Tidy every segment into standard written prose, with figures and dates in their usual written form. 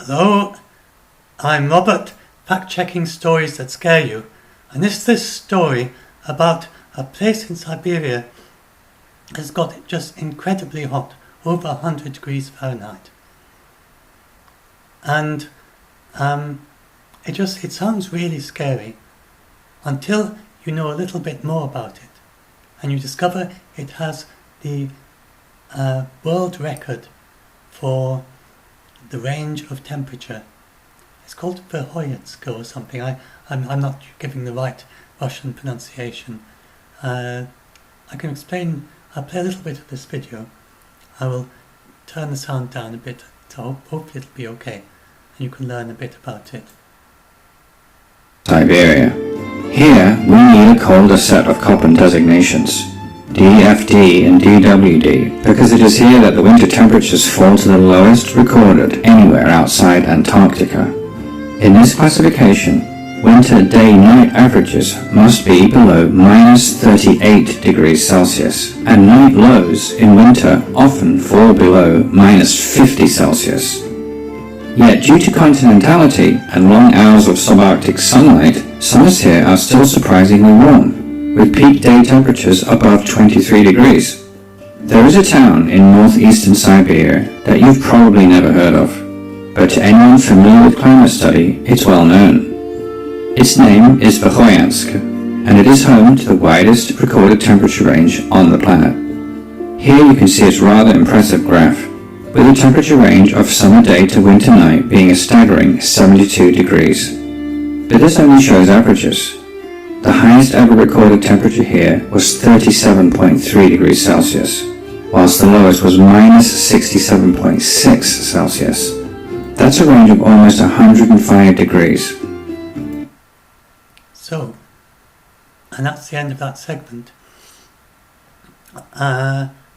Hello, I'm Robert, fact-checking stories that scare you, and this story about a place in Siberia has got it just incredibly hot, over 100 degrees Fahrenheit. And it sounds really scary until you know a little bit more about it, and you discover it has the world record for the range of temperature. It's called Verkhoyansk or something. I'm not giving the right Russian pronunciation. I can explain. I'll play a little bit of this video. I will turn the sound down a bit, so hopefully it'll be okay, and you can learn a bit about it. Siberia. Here we need a colder set of Köppen designations, DFD and DWD, because it is here that the winter temperatures fall to the lowest recorded anywhere outside Antarctica. In this classification, winter day-night averages must be below -38 degrees Celsius, and night lows in winter often fall below -50 Celsius. Yet due to continentality and long hours of subarctic sunlight, summers here are still surprisingly warm, with peak day temperatures above 23 degrees. There is a town in northeastern Siberia that you've probably never heard of, but to anyone familiar with climate study, it's well known. Its name is Verkhoyansk, and it is home to the widest recorded temperature range on the planet. Here you can see its rather impressive graph, with a temperature range of summer day to winter night being a staggering 72 degrees. But this only shows averages. The highest ever recorded temperature here was 37.3 degrees Celsius, whilst the lowest was -67.6 Celsius. That's a range of almost 105 degrees. So, and that's the end of that segment.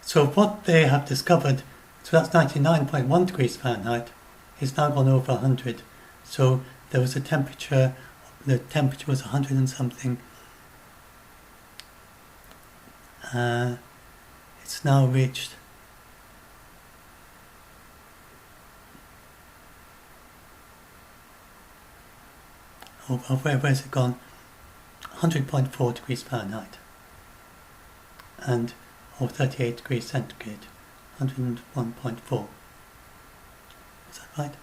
So what they have discovered, so that's 99.1 degrees Fahrenheit, it's now gone over 100. So there was the temperature was 100 and something. It's now reached where's it gone? 100.4 degrees Fahrenheit or 38 degrees centigrade. 101.4. Is that right?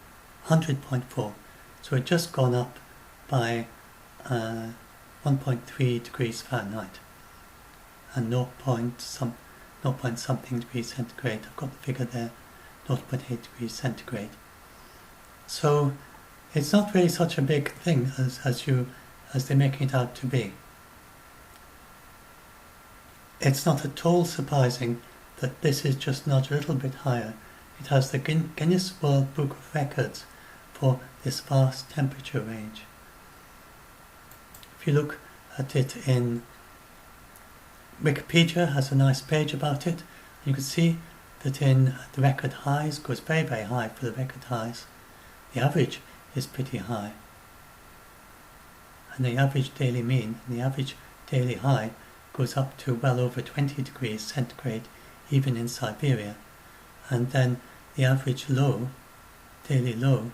100.4. So it just gone up by 1.3 degrees Fahrenheit and 0 point something degrees centigrade. I've got the figure there, 0.8 degrees centigrade. So it's not really such a big thing as they're making it out to be. It's not at all surprising that this is just not a little bit higher. It has the Guinness World Book of Records for this vast temperature range. If you look at it in Wikipedia, has a nice page about it. You can see that in the record highs goes very, very high for the record highs. The average is pretty high. And the average daily mean and the average daily high goes up to well over 20 degrees centigrade even in Siberia. And then the average low, daily low,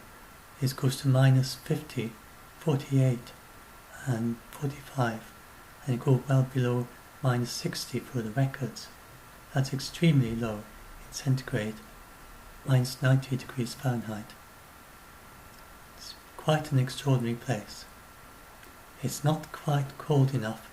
goes to -50, 48 and 45, and it goes well below -60 for the records. That's extremely low in centigrade, -90 degrees Fahrenheit. It's quite an extraordinary place. It's not quite cold enough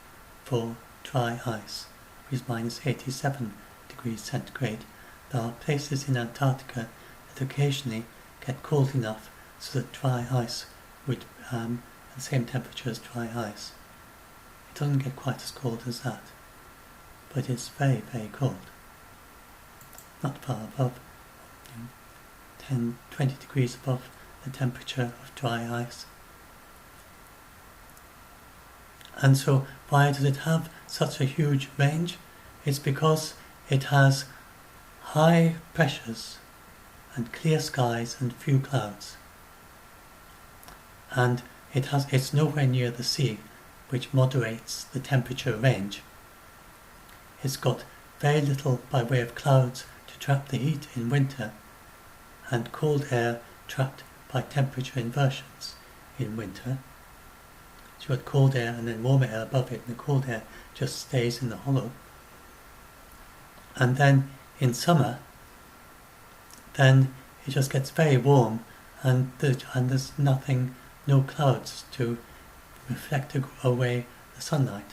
for dry ice, which is -87 degrees centigrade. There are places in Antarctica that occasionally get cold enough so that dry ice would at the same temperature as dry ice. It doesn't get quite as cold as that, but it's very, very cold. Not far above 10, 20 degrees above the temperature of dry ice. And so why does it have such a huge range? It's because it has high pressures and clear skies and few clouds. And it's nowhere near the sea, which moderates the temperature range. It's got very little by way of clouds to trap the heat in winter, and cold air trapped by temperature inversions in winter. So you've got cold air and then warmer air above it, and the cold air just stays in the hollow. And then in summer, then it just gets very warm, and there's nothing, no clouds to reflect away the sunlight.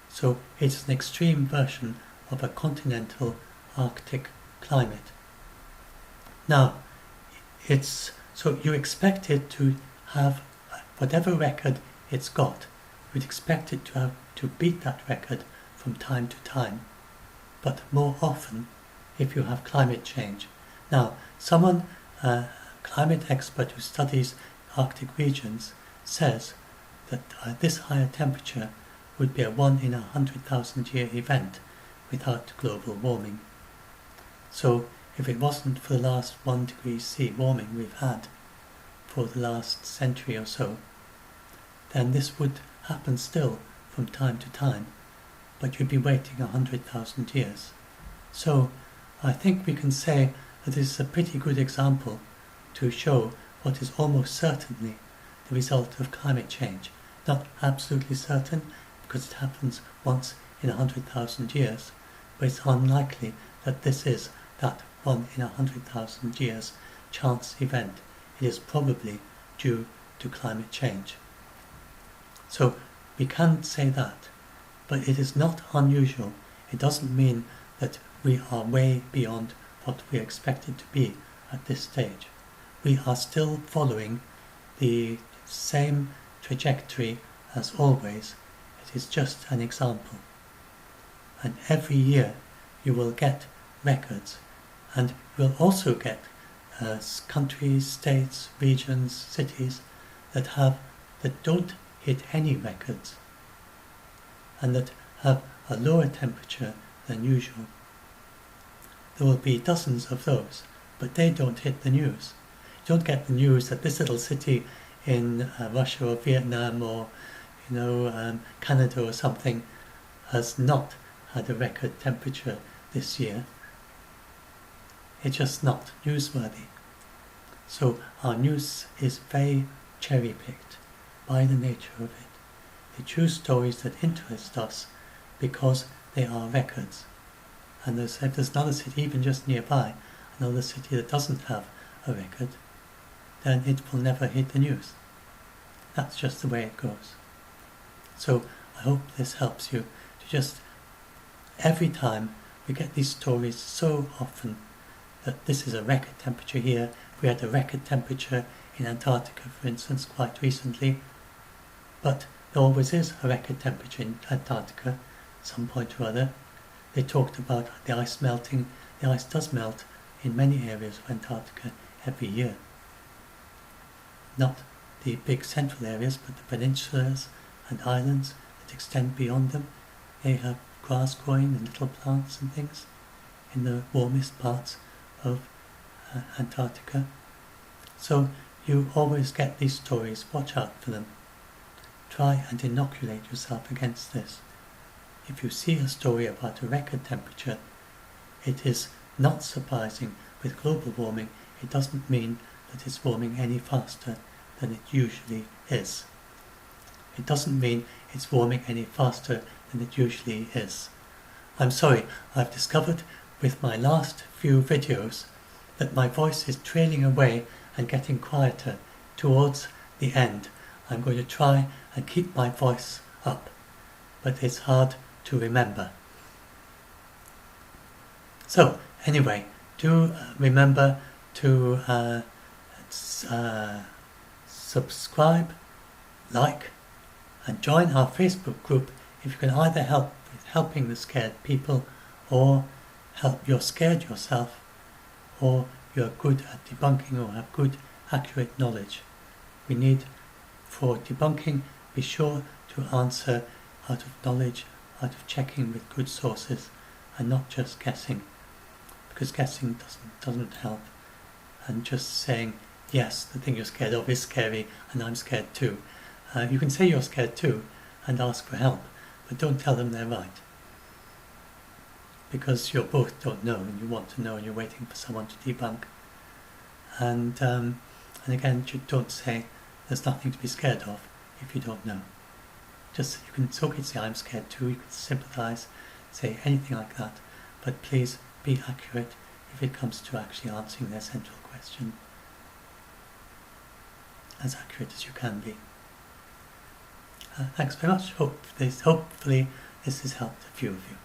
So it's an extreme version of a continental Arctic climate. Now, so you expect it to have whatever record it's got. You'd expect it to beat that record from time to time, but more often if you have climate change. Now, someone, a climate expert who studies Arctic regions, says that this higher temperature would be a 1 in 100,000 year event without global warming. So if it wasn't for the last 1 degree C warming we've had for the last century or so, then this would happen still from time to time, but you'd be waiting 100,000 years. So I think we can say that this is a pretty good example to show what is almost certainly the result of climate change. Not absolutely certain, because it happens once in 100,000 years, but it's unlikely that this is that 1 in 100,000 years chance event. It is probably due to climate change. So we can say that, but it is not unusual. It doesn't mean that we are way beyond what we expected to be at this stage. We are still following the same trajectory as always. It is just an example. And every year you will get records, and you will also get countries, states, regions, cities that don't hit any records and that have a lower temperature than usual. There will be dozens of those, but they don't hit the news. You don't get the news that this little city in Russia or Vietnam or Canada or something has not had a record temperature this year. It's just not newsworthy. So our news is very cherry-picked by the nature of it. They choose stories that interest us because they are records. And if there's another city, even just nearby, another city that doesn't have a record, then it will never hit the news. That's just the way it goes. So I hope this helps you to just, every time we get these stories so often that this is a record temperature here. We had a record temperature in Antarctica, for instance, quite recently, but there always is a record temperature in Antarctica at some point or other. They talked about the ice melting. The ice does melt in many areas of Antarctica every year. Not the big central areas, but the peninsulas and islands that extend beyond them. They have grass growing and little plants and things in the warmest parts of Antarctica. So you always get these stories. Watch out for them. Try and inoculate yourself against this. If you see a story about a record temperature, it is not surprising. With global warming, it doesn't mean that it's warming any faster than it usually is. It doesn't mean it's warming any faster than it usually is. I'm sorry, I've discovered with my last few videos that my voice is trailing away and getting quieter towards the end. I'm going to try and keep my voice up, but it's hard to remember. So anyway, do remember to subscribe, like, and join our Facebook group if you can either help with helping the scared people, or you're scared yourself, or you're good at debunking or have good accurate knowledge. We need, for debunking, be sure to answer out of knowledge, out of checking with good sources, and not just guessing, because guessing doesn't help, and just saying yes, the thing you're scared of is scary and I'm scared too. You can say you're scared too and ask for help, but don't tell them they're right, because you both don't know and you want to know and you're waiting for someone to debunk. And And again, don't say there's nothing to be scared of if you don't know. Just, it's okay to say I'm scared too, you can sympathise, say anything like that, but please be accurate if it comes to actually answering their central question. As accurate as you can be. Thanks very much. Hopefully this has helped a few of you.